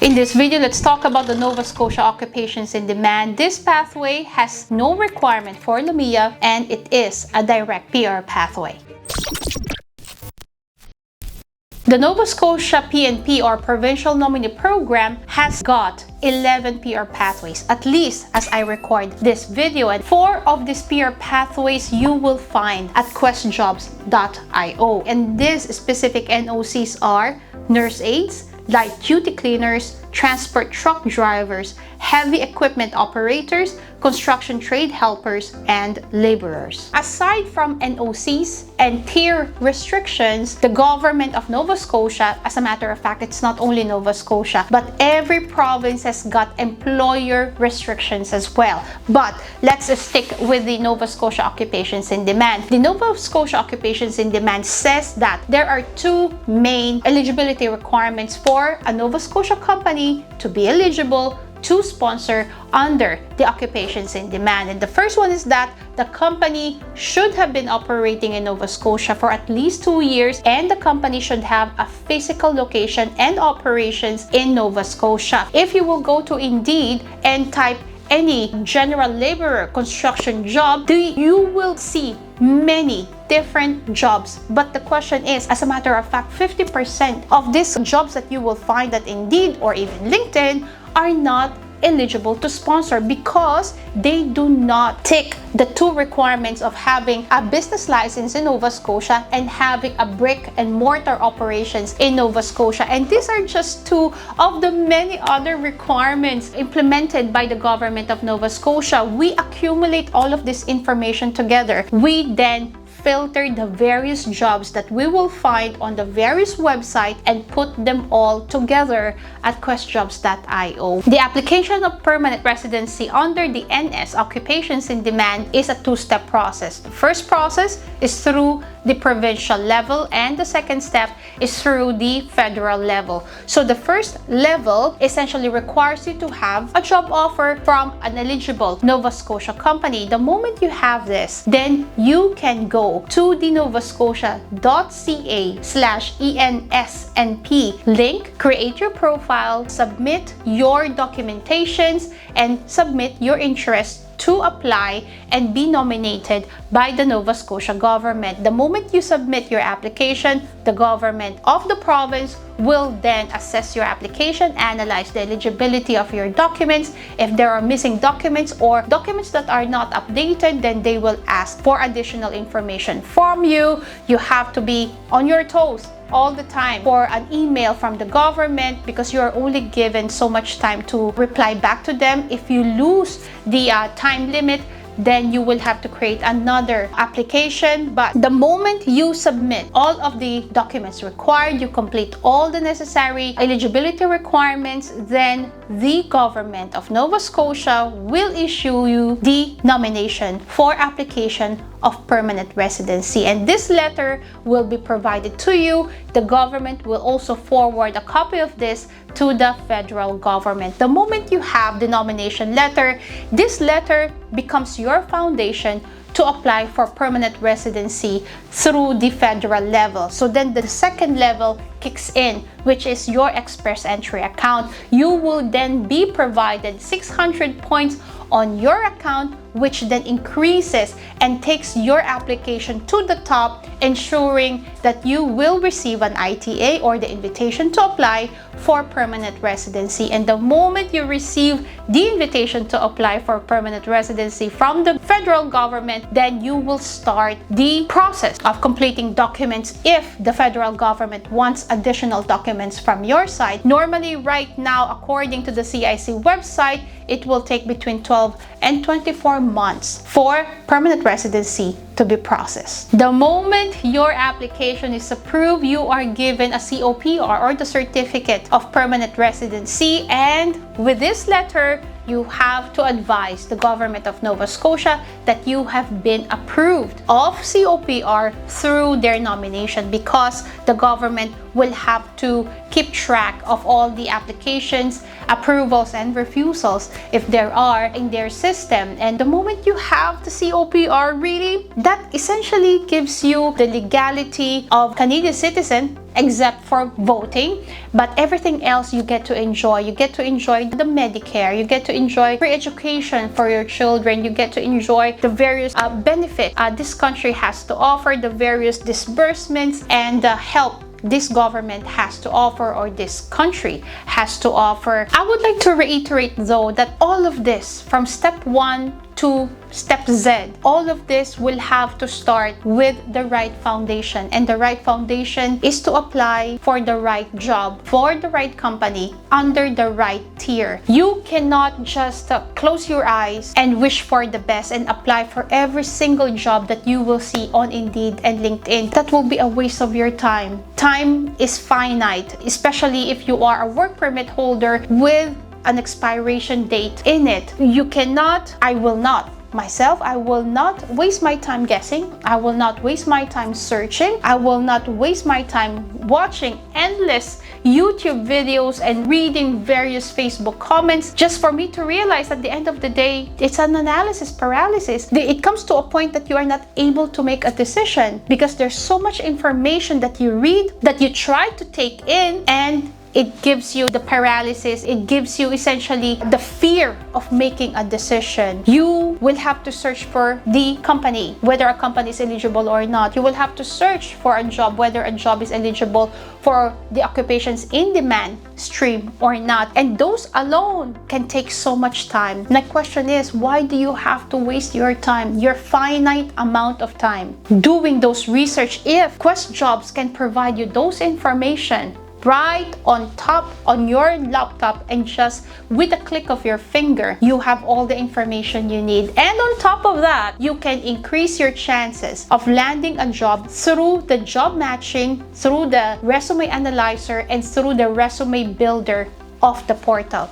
In this video, let's talk about the Nova Scotia Occupations in Demand. This pathway has no requirement for LUMIA and it is a direct PR pathway. The Nova Scotia PNP or Provincial Nominee Program has got 11 PR pathways, at least as I record this video, and 4 of these PR pathways you will find at questjobs.io. And these specific NOCs are nurse aides, light duty cleaners, transport truck drivers, heavy equipment operators, construction trade helpers, and laborers. Aside from NOCs and tier restrictions, the government of Nova Scotia, as a matter of fact, it's not only Nova Scotia, but every province has got employer restrictions as well. But let's stick with the Nova Scotia Occupations in Demand. The Nova Scotia Occupations in Demand says that there are 2 main eligibility requirements for a Nova Scotia company to be eligible to sponsor under the Occupations in Demand. And the first one is that the company should have been operating in Nova Scotia for at least 2 years, and the company should have a physical location and operations in Nova Scotia. If you will go to Indeed and type any general laborer construction job, you will see many different jobs. But the question is, as a matter of fact, 50% of these jobs that you will find at Indeed or even LinkedIn are not eligible to sponsor because they do not tick the 2 requirements of having a business license in Nova Scotia and having a brick and mortar operations in Nova Scotia. And these are just 2 of the many other requirements implemented by the government of Nova Scotia. We accumulate all of this information together. We then filter the various jobs that we will find on the various websites and put them all together at questjobs.io. The application of permanent residency under the NS Occupations in Demand is a 2-step process. The first process is through the provincial level and the second step is through the federal level. So the first level essentially requires you to have a job offer from an eligible Nova Scotia company. The moment you have this, then you can go to the novascotia.ca/ENSNP link, create your profile, submit your documentations, and submit your interest to apply and be nominated by the Nova Scotia government. The moment you submit your application, the government of the province will then assess your application, analyze the eligibility of your documents. If there are missing documents or documents that are not updated, then they will ask for additional information from you. You have to be on your toes all the time for an email from the government because you are only given so much time to reply back to them. If you lose the time limit, then you will have to create another application. But the moment you submit all of the documents required, you complete all the necessary eligibility requirements, then the government of Nova Scotia will issue you the nomination for application of permanent residency. And this letter will be provided to you. The government will also forward a copy of this to the federal government. The moment you have the nomination letter, this letter becomes your foundation to apply for permanent residency through the federal level. So then the second level kicks in, which is your express entry account. You will then be provided 600 points on your account, which then increases and takes your application to the top, ensuring that you will receive an ITA or the invitation to apply for permanent residency. And the moment you receive the invitation to apply for permanent residency from the federal government, then you will start the process of completing documents if the federal government wants additional documents from your side. Normally, right now, according to the CIC website, it will take between 12 and 24 months for permanent residency to be processed. The moment your application is approved, you are given a COPR or the Certificate of Permanent Residency, and with this letter, you have to advise the government of Nova Scotia that you have been approved of COPR through their nomination, because the government will have to keep track of all the applications, approvals, and refusals if there are in their system. And the moment you have the COPR, really, that essentially gives you the legality of Canadian citizen, except for voting, but everything else you get to enjoy. You get to enjoy the Medicare, you get to enjoy free education for your children, you get to enjoy the various benefits this country has to offer, the various disbursements and help this government has to offer, or this country has to offer. I would like to reiterate though that all of this, from step 1 to step Z, all of this will have to start with the right foundation, and the right foundation is to apply for the right job, for the right company, under the right tier. You cannot just close your eyes and wish for the best and apply for every single job that you will see on Indeed and LinkedIn. That will be a waste of your time. Time is finite, especially if you are a work permit holder with an expiration date in it. You cannot, I will not waste my time guessing. I will not waste my time searching. I will not waste my time watching endless YouTube videos and reading various Facebook comments just for me to realize at the end of the day, it's an analysis paralysis. It comes to a point that you are not able to make a decision because there's so much information that you read, that you try to take in, and it gives you the paralysis. It gives you essentially the fear of making a decision. You will have to search for the company, whether a company is eligible or not. You will have to search for a job, whether a job is eligible for the occupations in demand stream or not. And those alone can take so much time. My question is, why do you have to waste your time, your finite amount of time, doing those research if Quest Jobs can provide you those information right on top on your laptop, and just with a click of your finger you have all the information you need? And on top of that, you can increase your chances of landing a job through the job matching, through the resume analyzer, and through the resume builder of the portal.